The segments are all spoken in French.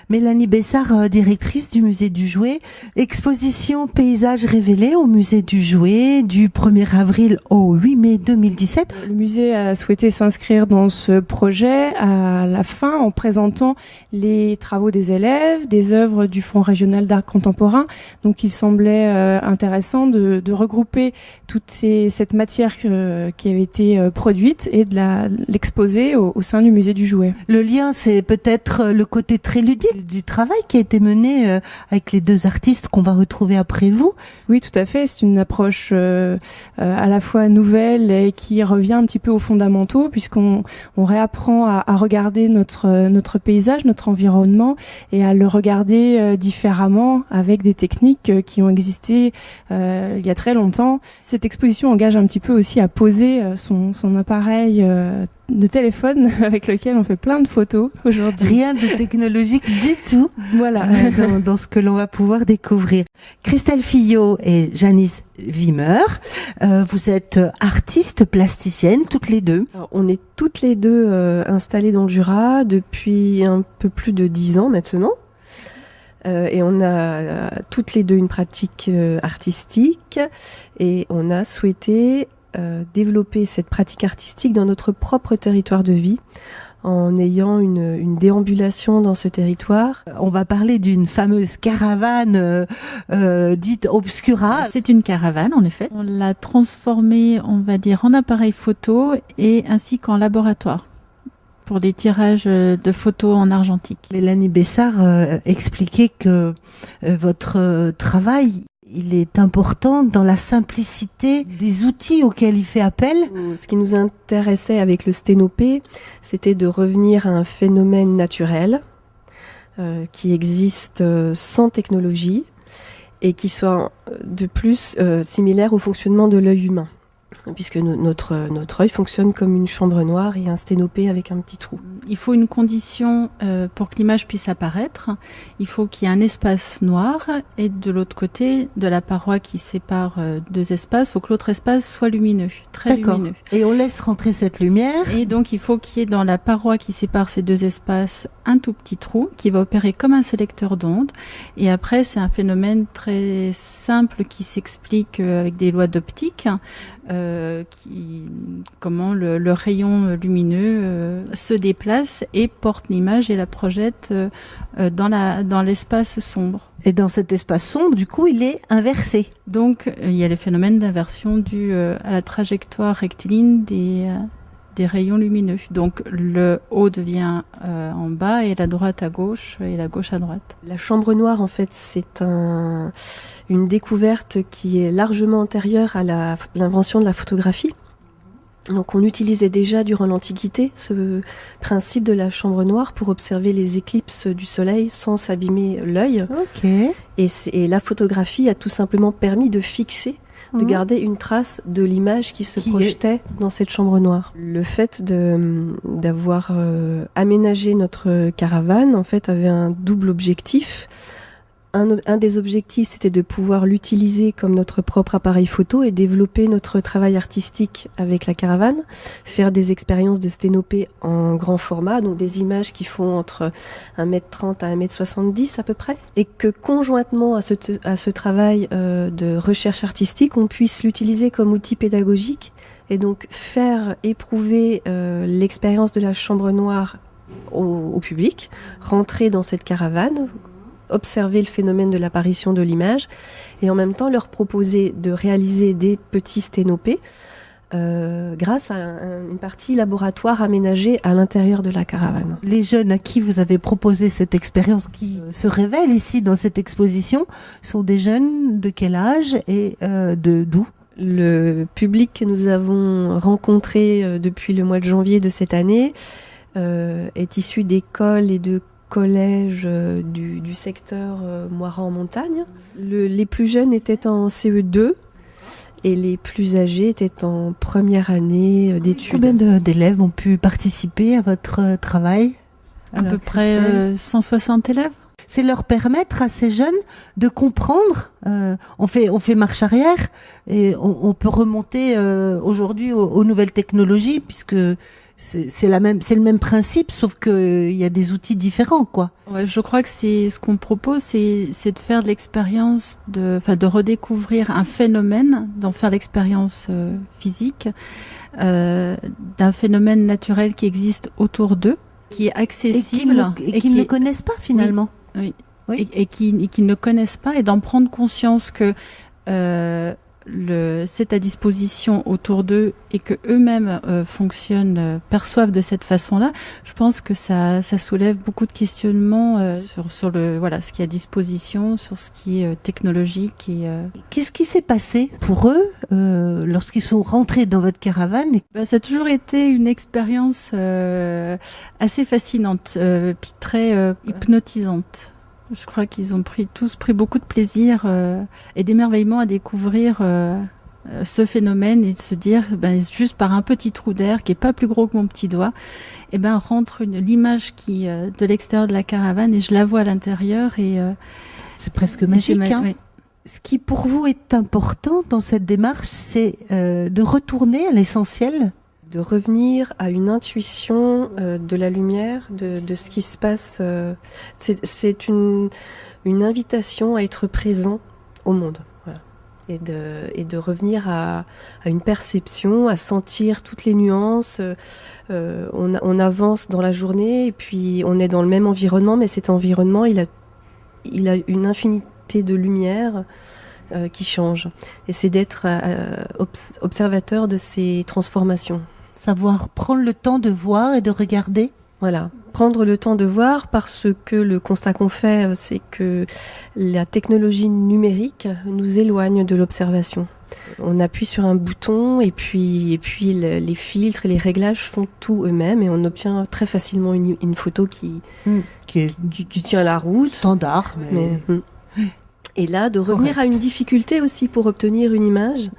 Mélanie Bessard, directrice du musée du Jouet. Exposition Paysages révélés au musée du Jouet du 1er avril au 8 mai 2017. Le musée a souhaité s'inscrire dans ce projet à la fin en présentant les travaux des élèves, des œuvres du Fonds régional d'art contemporain. Donc il semblait intéressant de regrouper toute cette matière qui avait été produite et de l'exposer au sein du musée du Jouet. Le lien, c'est peut-être le côté très ludique du travail qui a été mené avec les deux artistes qu'on va retrouver après vous. Oui, tout à fait. C'est une approche à la fois nouvelle et qui revient un petit peu aux fondamentaux, puisqu'on réapprend à regarder notre paysage, notre environnement, et à le regarder différemment avec des techniques qui ont existé il y a très longtemps. Cette exposition engage un petit peu aussi à poser son appareil de téléphone avec lequel on fait plein de photos aujourd'hui. Rien de technologique du tout. Voilà. Dans ce que l'on va pouvoir découvrir. Christelle Fillot et Janice Wimmer, vous êtes artistes plasticiennes toutes les deux. Alors, on est toutes les deux installées dans le Jura depuis un peu plus de 10 ans maintenant. Et on a toutes les deux une pratique artistique et on a souhaité développer cette pratique artistique dans notre propre territoire de vie en ayant une déambulation dans ce territoire. On va parler d'une fameuse caravane dite Obscura. C'est une caravane, en effet. On l'a transformée, on va dire, en appareil photo et ainsi qu'en laboratoire pour des tirages de photos en argentique. Mélanie Bessard expliquait que votre travail, il est important dans la simplicité des outils auxquels il fait appel. Ce qui nous intéressait avec le sténopé, c'était de revenir à un phénomène naturel qui existe sans technologie et qui soit de plus similaire au fonctionnement de l'œil humain. Puisque notre œil fonctionne comme une chambre noire et un sténopé avec un petit trou. Il faut une condition pour que l'image puisse apparaître. Il faut qu'il y ait un espace noir et de l'autre côté de la paroi qui sépare deux espaces, il faut que l'autre espace soit lumineux, très lumineux. Et on laisse rentrer cette lumière. Et donc il faut qu'il y ait dans la paroi qui sépare ces deux espaces un tout petit trou qui va opérer comme un sélecteur d'ondes. Et après c'est un phénomène très simple qui s'explique avec des lois d'optique. Comment le rayon lumineux se déplace et porte l'image et la projette dans l'espace sombre. Et dans cet espace sombre, du coup, il est inversé. Donc, il y a les phénomènes d'inversion dus à la trajectoire rectiligne des rayons lumineux. Donc, le haut devient en bas et la droite à gauche et la gauche à droite. La chambre noire, en fait, c'est une découverte qui est largement antérieure à l'invention de la photographie. Donc on utilisait déjà durant l'Antiquité ce principe de la chambre noire pour observer les éclipses du soleil sans s'abîmer l'œil. Okay. Et la photographie a tout simplement permis de fixer, de garder une trace de l'image qui se projetait dans cette chambre noire. Le fait d'avoir aménagé notre caravane, en fait, avait un double objectif. Un des objectifs, c'était de pouvoir l'utiliser comme notre propre appareil photo et développer notre travail artistique avec la caravane, faire des expériences de sténopé en grand format, donc des images qui font entre 1m30 à 1m70 à peu près, et que conjointement à ce travail de recherche artistique, on puisse l'utiliser comme outil pédagogique et donc faire éprouver l'expérience de la chambre noire au public, rentrer dans cette caravane, observer le phénomène de l'apparition de l'image et en même temps leur proposer de réaliser des petits sténopés grâce à une partie laboratoire aménagée à l'intérieur de la caravane. Les jeunes à qui vous avez proposé cette expérience qui se révèle ici dans cette exposition sont des jeunes de quel âge et d'où ? Le public que nous avons rencontré depuis le mois de janvier de cette année est issu d'écoles et de collège du secteur Moiran en montagne. Les plus jeunes étaient en CE2 et les plus âgés étaient en première année d'études. Combien d'élèves ont pu participer à votre travail ? À peu près 160 élèves. C'est leur permettre à ces jeunes de comprendre. On fait marche arrière et on peut remonter aujourd'hui aux nouvelles technologies puisque c'est le même principe, sauf que il y a des outils différents, quoi. Ouais, je crois que c'est ce qu'on propose, c'est de faire de l'expérience, de redécouvrir un phénomène, d'en faire l'expérience physique, d'un phénomène naturel qui existe autour d'eux, qui est accessible et qu'ils ne connaissent pas finalement. Oui. Et qui ne connaissent pas, et d'en prendre conscience que c'est à disposition autour d'eux et que eux-mêmes fonctionnent, perçoivent de cette façon-là. Je pense que ça soulève beaucoup de questionnements sur ce qui est à disposition, sur ce qui est technologique. Qu'est-ce qui s'est passé pour eux lorsqu'ils sont rentrés dans votre caravane? Ça a toujours été une expérience assez fascinante, puis très hypnotisante. Je crois qu'ils ont tous pris beaucoup de plaisir et d'émerveillement à découvrir ce phénomène et de se dire, juste par un petit trou d'air qui est pas plus gros que mon petit doigt, rentre l'image qui de l'extérieur de la caravane et je la vois à l'intérieur et c'est presque magique. Oui. Ce qui pour vous est important dans cette démarche, c'est de retourner à l'essentiel. De revenir à une intuition de la lumière, de ce qui se passe. C'est une invitation à être présent au monde. Voilà. Et de revenir à une perception, à sentir toutes les nuances. On avance dans la journée et puis on est dans le même environnement, mais cet environnement, il a une infinité de lumière qui change. Et c'est d'être observateur de ces transformations. Savoir prendre le temps de voir et de regarder. Voilà, prendre le temps de voir parce que le constat qu'on fait, c'est que la technologie numérique nous éloigne de l'observation. On appuie sur un bouton et puis les filtres et les réglages font tout eux-mêmes et on obtient très facilement une photo qui tient la route. Standard. Et là, de revenir à une difficulté aussi pour obtenir une image,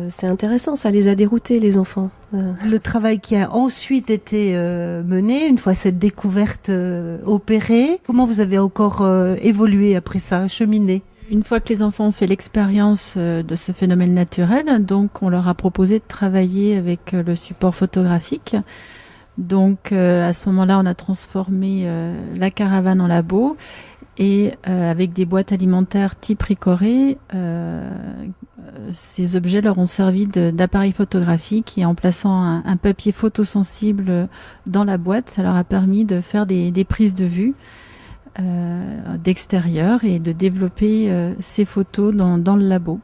c'est intéressant, ça les a déroutés, les enfants. Le travail qui a ensuite été mené, une fois cette découverte opérée, comment vous avez encore évolué après ça, cheminé? Une fois que les enfants ont fait l'expérience de ce phénomène naturel, donc on leur a proposé de travailler avec le support photographique. Donc à ce moment-là, on a transformé la caravane en labo. Et avec des boîtes alimentaires type Ricoré, ces objets leur ont servi d'appareil photographique et en plaçant un papier photosensible dans la boîte, ça leur a permis de faire des prises de vue d'extérieur et de développer ces photos dans le labo.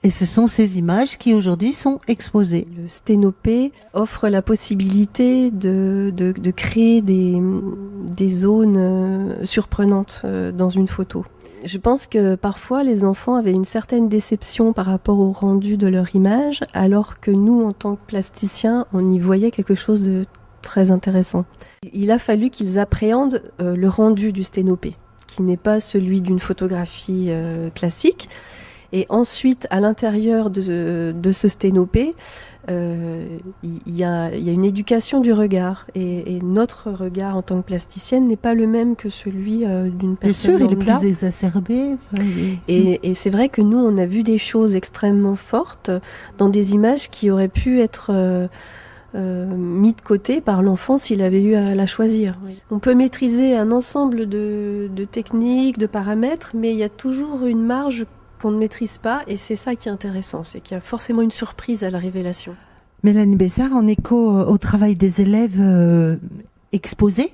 Et ce sont ces images qui aujourd'hui sont exposées. Le Sténopé offre la possibilité de créer des zones surprenantes dans une photo. Je pense que parfois les enfants avaient une certaine déception par rapport au rendu de leur image, alors que nous, en tant que plasticiens, on y voyait quelque chose de très intéressant. Il a fallu qu'ils appréhendent le rendu du Sténopé, qui n'est pas celui d'une photographie classique. Et ensuite, à l'intérieur de ce Sténopé, il y a une éducation du regard. Et notre regard en tant que plasticienne n'est pas le même que celui d'une personne lambda. Bien sûr, il est plus exacerbé. Et c'est vrai que nous, on a vu des choses extrêmement fortes dans des images qui auraient pu être mis de côté par l'enfant s'il avait eu à la choisir. Oui. On peut maîtriser un ensemble de techniques, de paramètres, mais il y a toujours une marge qu'on ne maîtrise pas, et c'est ça qui est intéressant, c'est qu'il y a forcément une surprise à la révélation. Mélanie Bessard, en écho au travail des élèves exposés,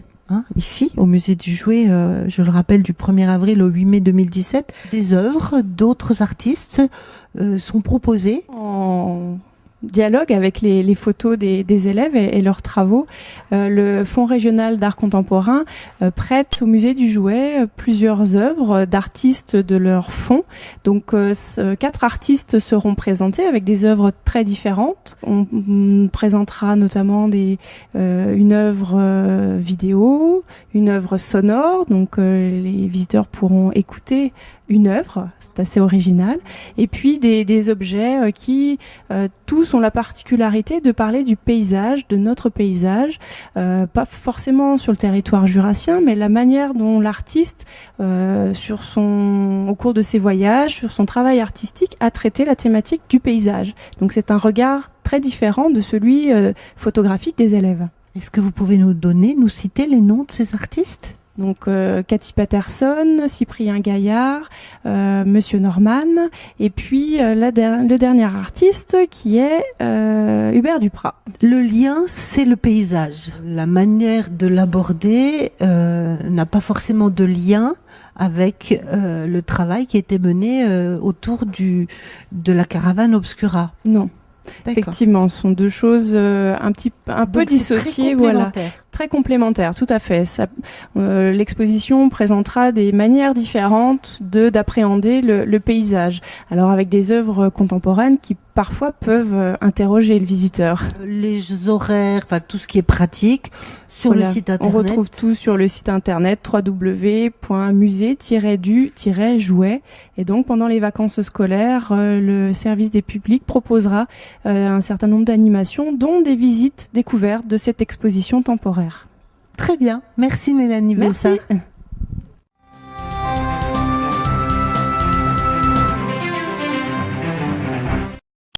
ici, au Musée du Jouet, je le rappelle, du 1er avril au 8 mai 2017, des œuvres d'autres artistes sont proposées. En dialogue avec les photos des élèves et leurs travaux, le Fonds régional d'art contemporain prête au Musée du Jouet plusieurs œuvres d'artistes de leur fonds. Donc 4 artistes seront présentés avec des œuvres très différentes. On présentera notamment une œuvre vidéo, une œuvre sonore, donc les visiteurs pourront écouter une œuvre, c'est assez original, et puis des objets qui tous ont la particularité de parler du paysage, de notre paysage, pas forcément sur le territoire jurassien, mais la manière dont l'artiste, au cours de ses voyages, sur son travail artistique, a traité la thématique du paysage. Donc c'est un regard très très différent de celui photographique des élèves. Est-ce que vous pouvez nous citer les noms de ces artistes ? Donc Cathy Patterson, Cyprien Gaillard, Monsieur Norman, et puis le dernier artiste qui est Hubert Duprat. Le lien, c'est le paysage. La manière de l'aborder n'a pas forcément de lien avec le travail qui était mené autour de la caravane Obscura. Non. D'accord. Effectivement, ce sont deux choses un peu dissociées, voilà. Très complémentaires, tout à fait. L'exposition présentera des manières différentes d'appréhender le paysage. Alors avec des œuvres contemporaines qui parfois peuvent interroger le visiteur. Les horaires, enfin tout ce qui est pratique sur le site internet. On retrouve tout sur le site internet www.musée-du-jouet. Et donc pendant les vacances scolaires, le service des publics proposera un certain nombre d'animations, dont des visites découvertes de cette exposition temporaire. Très bien. Merci Mélanie Bessard. Merci.